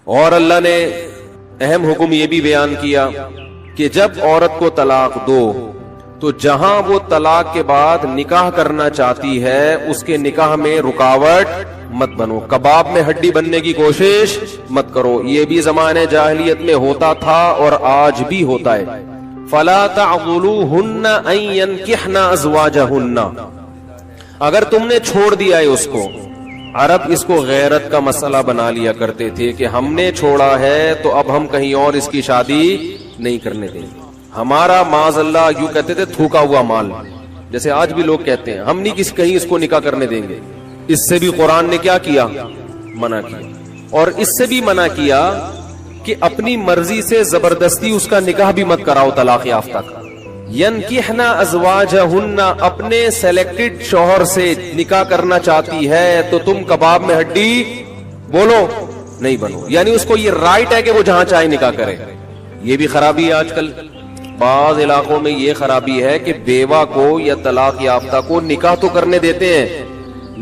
اور اللہ نے اہم حکم یہ بھی بیان کیا کہ جب عورت کو طلاق دو تو جہاں وہ طلاق کے بعد نکاح کرنا چاہتی ہے اس کے نکاح میں رکاوٹ مت بنو، کباب میں ہڈی بننے کی کوشش مت کرو. یہ بھی زمانے جاہلیت میں ہوتا تھا اور آج بھی ہوتا ہے. فلا تعضلوهن ان ينكحن ازواجهن، اگر تم نے چھوڑ دیا ہے اس کو. عرب اس کو غیرت کا مسئلہ بنا لیا کرتے تھے کہ ہم نے چھوڑا ہے تو اب ہم کہیں اور اس کی شادی نہیں کرنے دیں. ہمارا معاذ اللہ یوں کہتے تھے تھوکا ہوا مال، جیسے آج بھی لوگ کہتے ہیں ہم نہیں کہیں اس کو نکاح کرنے دیں گے. اس سے بھی قرآن نے کیا کیا؟ منع کیا. اور اس سے بھی منع کیا کہ اپنی مرضی سے زبردستی اس کا نکاح بھی مت کراؤ طلاق یافتہ کا. ینکحن ازواجہن، اپنے سلیکٹڈ شوہر سے نکاح کرنا چاہتی ہے تو تم کباب میں ہڈی بولو نہیں بنو. یعنی اس کو یہ رائٹ ہے کہ وہ جہاں چاہے نکاح کرے. یہ بھی خرابی ہے آج کل. بعض علاقوں میں یہ خرابی ہے کہ بیوہ کو یا طلاق یافتہ کو نکاح تو کرنے دیتے ہیں،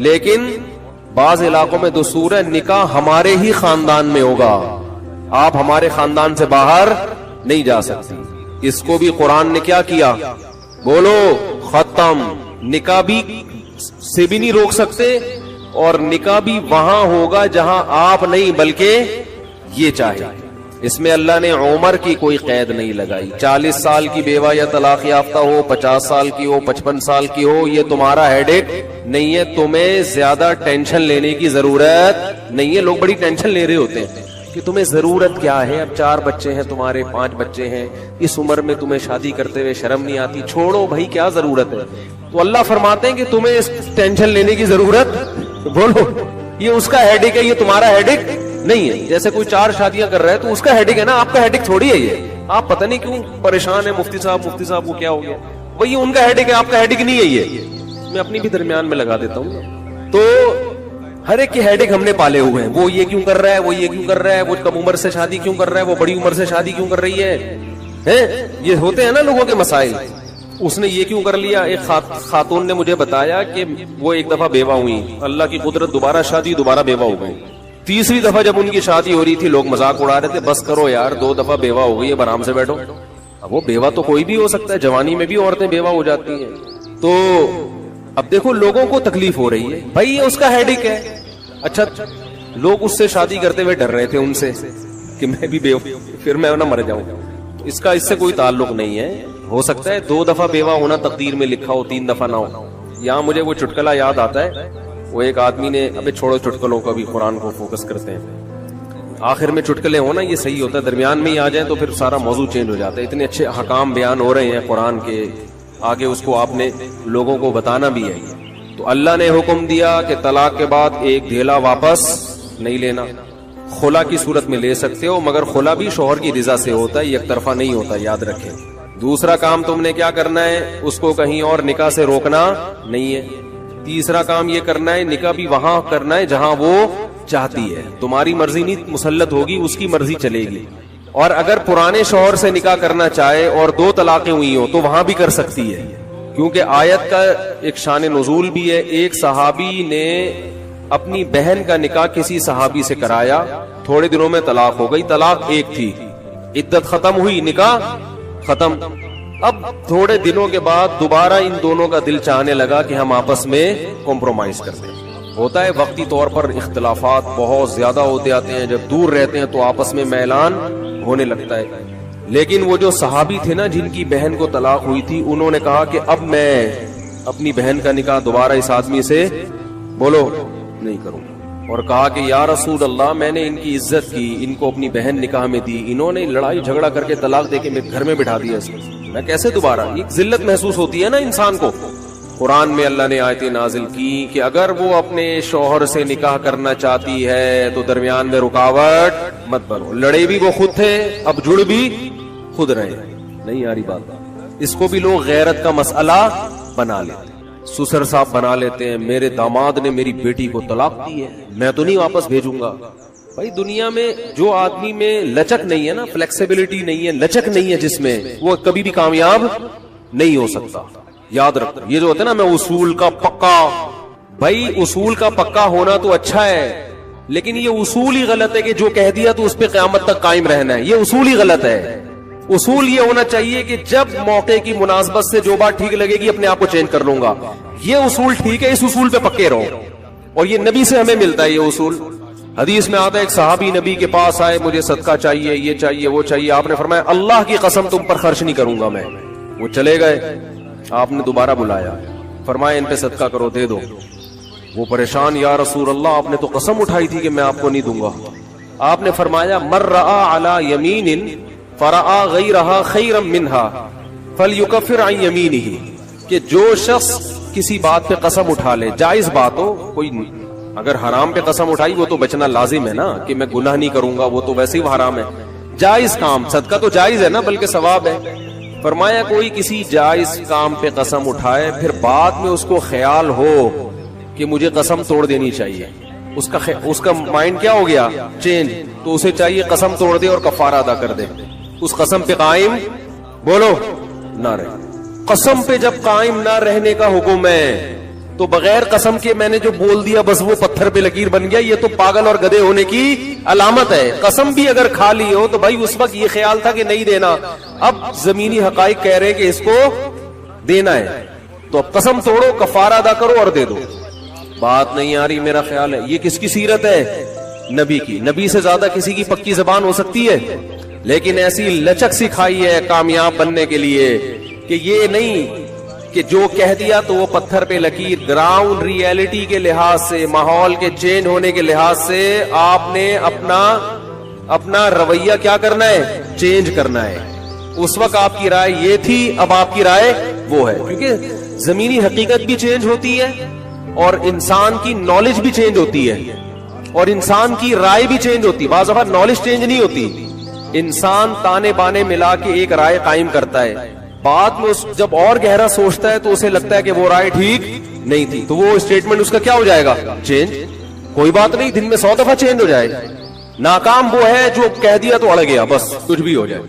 لیکن بعض علاقوں میں دستور ہے نکاح ہمارے ہی خاندان میں ہوگا، آپ ہمارے خاندان سے باہر نہیں جا سکتی. اس کو بھی قرآن نے کیا کیا؟ بولو ختم. نکاح بھی سے بھی نہیں روک سکتے اور نکاح بھی وہاں ہوگا جہاں آپ نہیں بلکہ یہ چاہے. اس میں اللہ نے عمر کی کوئی قید نہیں لگائی. 40 سال کی بیوہ یا طلاق یافتہ ہو، 50 سال کی ہو، 55 سال کی ہو، یہ تمہارا ہیڈ ایک نہیں ہے. تمہیں زیادہ ٹینشن لینے کی ضرورت نہیں ہے. لوگ بڑی ٹینشن لے رہے ہوتے ہیں کہ تمہیں ضرورت کیا ہے، اب 4 بچے ہیں تمہارے، 5 بچے ہیں، اس عمر میں تمہیں شادی کرتے ہوئے شرم نہیں آتی. چھوڑو بھائی، کیا ضرورت ہے؟ تو اللہ فرماتے ہیں کہ تمہیں اس ٹینشن لینے کی ضرورت، بولو یہ اس کا ہیڈک ہے، یہ تمہارا ہیڈک نہیں ہے. جیسے کوئی 4 شادیاں کر رہا ہے تو اس کا ہیڈک ہے نا، آپ کا ہیڈک تھوڑی ہے. یہ آپ پتہ نہیں کیوں پریشان ہیں، مفتی صاحب کو کیا ہو گیا، وہی ان کا ہیڈک ہے، آپ کا ہیڈک نہیں ہے. یہ میں اپنی بھی درمیان میں لگا دیتا ہوں. تو ہر ایک کے ہیڈک ہم نے پالے ہوئے ہیں. وہ یہ کیوں کر رہا ہے، وہ یہ کیوں کر رہا ہے، وہ کم عمر سے شادی کیوں کر رہا ہے، وہ بڑی عمر سے شادی کیوں کر رہی ہے. یہ ہوتے ہیں نا لوگوں کے مسائل. اس نے یہ کیوں کر لیا. ایک خاتون نے مجھے بتایا کہ وہ ایک دفعہ بیوہ ہوئی، اللہ کی قدرت دوبارہ شادی، دوبارہ بیوہ ہو گئی. تیسری دفعہ جب ان کی شادی ہو رہی تھی لوگ مذاق اڑا رہے تھے، بس کرو یار 2 دفعہ بیوہ ہو گئی، اب آرام سے بیٹھو. اب وہ بیوہ تو کوئی بھی ہو سکتا ہے، جوانی میں بھی عورتیں بیوہ ہو جاتی ہیں. تو اب دیکھو لوگوں کو تکلیف ہو رہی ہے، بھائی یہ اس کا ہیڈک ہے. اچھا لوگ اس سے شادی کرتے ہوئے ڈر رہے تھے ان سے کہ میں بھی بیوہ پھر میں نہ مر جاؤں. اس کا اس سے کوئی تعلق نہیں ہے. ہو سکتا ہے 2 دفعہ بیوہ ہونا تقدیر میں لکھا ہو، 3 دفعہ نہ ہو. یہاں مجھے وہ چٹکلا یاد آتا ہے، وہ ایک آدمی نے، ابے چھوڑو چٹکلوں کا بھی، قرآن کو فوکس کرتے ہیں. آخر میں چٹکلے ہونا یہ صحیح ہوتا ہے، درمیان میں ہی آ جائیں تو پھر سارا موضوع چینج ہو جاتا ہے. اتنے اچھے حکام بیان ہو رہے ہیں قرآن کے، آگے اس کو آپ نے لوگوں کو بتانا بھی ہے. تو اللہ نے حکم دیا کہ طلاق کے بعد ایک دھیلا واپس نہیں لینا. خلا کی صورت میں لے سکتے ہو، مگر خلا بھی شوہر کی رضا سے ہوتا ہے، یک طرفہ نہیں ہوتا، یاد رکھیں. دوسرا کام تم نے کیا کرنا ہے، اس کو کہیں اور نکاح سے روکنا نہیں ہے. تیسرا کام یہ کرنا ہے نکاح بھی وہاں کرنا ہے جہاں وہ چاہتی ہے. تمہاری مرضی نہیں مسلط ہوگی، اس کی مرضی چلے گی. اور اگر پرانے شوہر سے نکاح کرنا چاہے اور 2 طلاقیں ہوئی ہوں تو وہاں بھی کر سکتی ہے، کیونکہ آیت کا ایک شان نزول بھی ہے. ایک صحابی نے اپنی بہن کا نکاح کسی صحابی سے کرایا، تھوڑے دنوں میں طلاق ہو گئی. طلاق ایک تھی، عدت ختم ہوئی، نکاح ختم. اب تھوڑے دنوں کے بعد دوبارہ ان دونوں کا دل چاہنے لگا کہ ہم آپس میں کمپرومائز کرتے ہیں. ہوتا ہے وقتی طور پر اختلافات بہت زیادہ ہوتے آتے ہیں، جب دور رہتے ہیں تو آپس میں میلان ہونے لگتا ہے. لیکن وہ جو صحابی تھے نا جن کی بہن کو طلاق ہوئی تھی، انہوں نے کہا کہ اب میں اپنی بہن کا نکاح دوبارہ اس آدمی سے بولو نہیں کروں. اور کہا کہ یا رسول اللہ، میں نے ان کی عزت کی، ان کو اپنی بہن نکاح میں دی، انہوں نے لڑائی جھگڑا کر کے طلاق دے کے گھر میں بٹھا دیا، میں کیسے دوبارہ. ایک ذلت محسوس ہوتی ہے نا انسان کو. قرآن میں اللہ نے آیتیں نازل کی کہ اگر وہ اپنے شوہر سے نکاح کرنا چاہتی ہے تو درمیان میں رکاوٹ مت بنو. لڑے بھی وہ خود تھے، اب جڑ بھی خود رہے. نہیں آ رہی بات. اس کو بھی لوگ غیرت کا مسئلہ بنا لیتے، سسر صاحب بنا لیتے ہیں. میرے داماد نے میری بیٹی کو طلاق دی ہے، میں تو نہیں واپس بھیجوں گا. بھائی دنیا میں جو آدمی میں لچک نہیں ہے نا، فلیکسیبلٹی نہیں ہے، لچک نہیں ہے جس میں، وہ کبھی بھی کامیاب نہیں ہو سکتا. یاد رکھو یہ جو ہوتا ہے نا، میں اصول کا پکا. بھائی اصول کا پکا ہونا تو اچھا ہے، لیکن یہ اصول ہی غلط ہے کہ جو کہہ دیا تو اس پہ قیامت تک قائم رہنا ہے. یہ اصول ہی غلط ہے. اصول یہ ہونا چاہیے کہ جب موقع کی مناسبت سے جو بات ٹھیک لگے گی اپنے آپ کو چینج کر لوں گا. یہ اصول ٹھیک ہے, اس اصول پہ پکے رہو. اور یہ نبی سے ہمیں ملتا ہے یہ اصول. حدیث میں آتا ہے ایک صحابی نبی کے پاس آئے, مجھے صدقہ چاہیے, یہ چاہیے, وہ چاہیے. آپ نے فرمایا اللہ کی قسم تم پر خرچ نہیں کروں گا میں. وہ چلے گئے. آپ نے دوبارہ بلایا, فرمایا ان پہ صدقہ کرو, دے دو. وہ پریشان, یا رسول اللہ آپ نے تو قسم اٹھائی تھی کہ میں آپ کو نہیں دوں گا. آپ نے فرمایا مر رآ علی یمین فرآ غیرہا خیرا منہا فلیکفر عن یمینہ, کہ جو شخص کسی بات پہ قسم اٹھا لے, جائز بات ہو, کوئی اگر حرام پہ قسم اٹھائی وہ تو بچنا لازم ہے نا, کہ میں گناہ نہیں کروں گا, وہ تو ویسے ہی حرام ہے. جائز کام, صدقہ تو جائز ہے نا, بلکہ ثواب ہے. فرمایا کوئی کسی جائز کام پہ قسم اٹھائے, پھر بعد میں اس کو خیال ہو کہ مجھے قسم توڑ دینی چاہیے, اس کا مائنڈ کیا ہو گیا, چینج, تو اسے چاہیے قسم توڑ دے اور کفارہ ادا کر دے. اس قسم پہ قائم بولو نہ رہے. قسم پہ جب قائم نہ رہنے کا حکم ہے تو بغیر قسم کے میں نے جو بول دیا بس وہ پتھر پہ لکیر بن گیا, یہ تو پاگل اور گدھے ہونے کی علامت ہے. قسم بھی اگر کھا لی ہو تو بھائی اس وقت یہ خیال تھا کہ نہیں دینا, اب زمینی حقائق کہہ رہے کہ اس کو دینا ہے, تو اب قسم توڑو, کفارہ ادا کرو اور دے دو. بات نہیں آ رہی میرا خیال ہے. یہ کس کی سیرت ہے, نبی کی. نبی سے زیادہ کسی کی پکی زبان ہو سکتی ہے, لیکن ایسی لچک سکھائی ہے کامیاب بننے کے لیے کہ یہ نہیں کہ جو کہہ دیا تو وہ پتھر پہ لکیر. گراؤنڈ ریئلٹی کے لحاظ سے, ماحول کے چینج ہونے کے لحاظ سے آپ نے اپنا رویہ کیا کرنا ہے, چینج کرنا ہے. اس وقت آپ کی رائے یہ تھی, اب آپ کی رائے وہ ہے, کیونکہ زمینی حقیقت بھی چینج ہوتی ہے اور انسان کی نالج بھی چینج ہوتی ہے اور انسان کی رائے بھی چینج ہوتی ہے. بعض دفعہ نالج چینج نہیں ہوتی, انسان تانے بانے ملا کے ایک رائے قائم کرتا ہے, بعد میں جب اور گہرا سوچتا ہے تو اسے لگتا ہے کہ وہ رائے ٹھیک نہیں تھی, تو وہ اسٹیٹمنٹ اس کا کیا ہو جائے گا, چینج. کوئی بات نہیں, دن میں 100 دفعہ چینج ہو جائے. ناکام وہ ہے جو کہہ دیا تو اڑ گیا, بس کچھ بھی ہو جائے.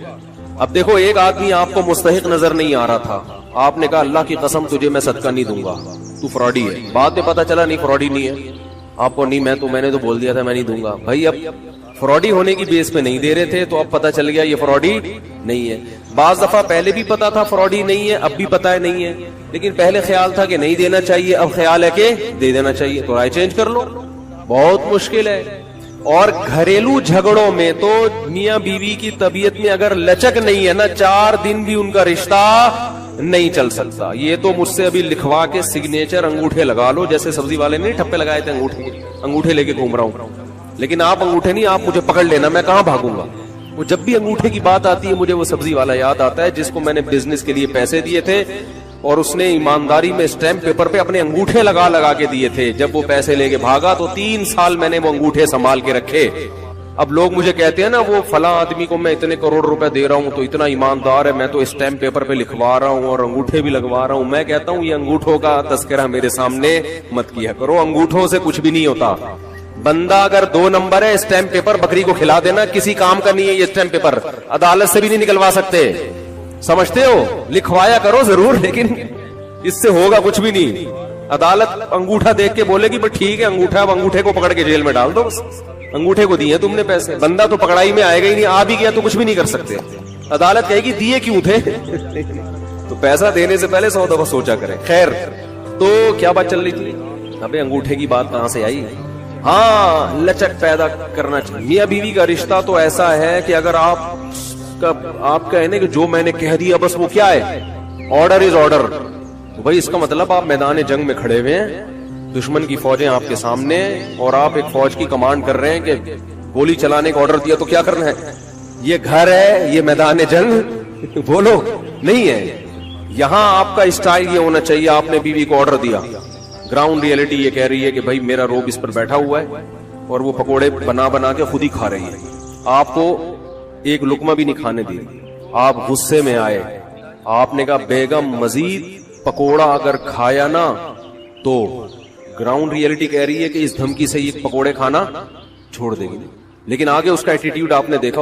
اب دیکھو ایک آدمی آپ کو مستحق نظر نہیں آ رہا تھا, آپ نے کہا اللہ کی قسم تجھے میں صدقہ نہیں دوں گا, تو فراڈی ہے. بعد میں پتا چلا نہیں فراڈی نہیں ہے, آپ کو نہیں, میں نے تو بول دیا تھا میں نہیں دوں گا. بھائی اب فراڈی ہونے کی بیس پہ نہیں دے رہے تھے, تو اب پتا چل گیا یہ فراڈی نہیں ہے. بعض دفعہ پہلے بھی پتا تھا فراڈی نہیں ہے, اب بھی پتا ہے نہیں ہے, لیکن پہلے خیال تھا کہ نہیں دینا چاہیے, اب خیال ہے کہ دے دینا چاہیے, تو رائے چینج کر لو. بہت مشکل ہے. اور گھریلو جھگڑوں میں تو میاں بیوی کی طبیعت میں اگر لچک نہیں ہے نا, 4 دن بھی ان کا رشتہ نہیں چل سکتا. یہ تو مجھ سے ابھی لکھوا کے سگنیچر انگوٹھے لگا لو, جیسے سبزی والے نے ٹھپے لگائے تھے انگوٹھے لے کے گھوم رہا ہوں. لیکن آپ انگوٹھے نہیں, آپ مجھے پکڑ لینا, میں کہاں بھاگوں گا. وہ جب بھی انگوٹھے کی بات آتی ہے مجھے وہ سبزی والا یاد آتا ہے جس کو میں نے بزنس کے لیے پیسے دیے تھے اور اس نے ایمانداری میں اسٹیمپ پیپر پہ اپنے انگوٹھے لگا کے دیے تھے. جب وہ پیسے لے کے بھاگا تو 3 سال میں نے وہ انگوٹھے سنبھال کے رکھے. اب لوگ مجھے کہتے ہیں نا وہ فلاں آدمی کو میں اتنے کروڑ روپے دے رہا ہوں تو اتنا ایماندار ہے, میں تو اسٹیمپ پیپر پہ لکھوا رہا ہوں اور انگوٹھے بھی لگوا رہا ہوں. میں کہتا ہوں یہ انگوٹھوں کا تذکرہ میرے سامنے مت کیا کرو, انگوٹھوں سے کچھ بھی نہیں ہوتا. بندہ اگر 2 نمبر ہے, اسٹیمپ پیپر بکری کو کھلا دینا, کسی کام کا نہیں ہے یہ اسٹیمپ پیپر, عدالت سے بھی نہیں نکلوا سکتے. سمجھتے ہو, لکھوایا کرو ضرور لیکن اس سے ہوگا کچھ بھی نہیں. عدالت انگوٹھا دیکھ کے بولے گی بس ٹھیک ہے انگوٹھا, اب انگوٹھے کو پکڑ کے جیل میں ڈال دو, بس انگوٹھے کو دیے تم نے پیسے. بندہ تو پکڑائی میں آئے گا ہی نہیں, آ بھی گیا تو کچھ بھی نہیں کر سکتے. عدالت کہے گی دیے کیوں تھے تو پیسہ دینے سے پہلے 100 دفعہ سوچا کرے. خیر, تو کیا بات چل رہی تھی, ابے انگوٹھے کی بات کہاں سے آئی. ہاں, لچک پیدا کرنا چاہیے. میاں بیوی کا رشتہ تو ایسا ہے کہ اگر آپ کہنے کہ جو میں نے کہہ دیا بس وہ کیا ہے, آرڈر از آرڈر. بھائی اس کا مطلب آپ میدان جنگ میں کھڑے ہوئے ہیں, دشمن کی فوجیں آپ کے سامنے, اور آپ ایک فوج کی کمانڈ کر رہے ہیں کہ گولی چلانے کا آرڈر دیا تو کیا کرنا ہے. یہ گھر ہے, یہ میدان جنگ بولو نہیں ہے. یہاں آپ کا اسٹائل یہ ہونا چاہیے, آپ نے بیوی کو آرڈر دیا, گراؤنڈ ریئلٹی یہ کہہ رہی ہے کہ بھائی میرا روب اس پر بیٹھا ہوا ہے اور وہ پکوڑے بنا کے خود ہی کھا رہی ہے, آپ کو ایک لقمہ بھی نہیں کھانے دی. آپ غصے میں آئے, آپ نے کہا بیگم مزید پکوڑا اگر کھایا نا تو گراؤنڈ ریئلٹی کہہ رہی ہے کہ اس دھمکی سے یہ پکوڑے کھانا چھوڑ دے گی. لیکن آگے اس کا ایٹیٹیوڈ آپ نے دیکھا.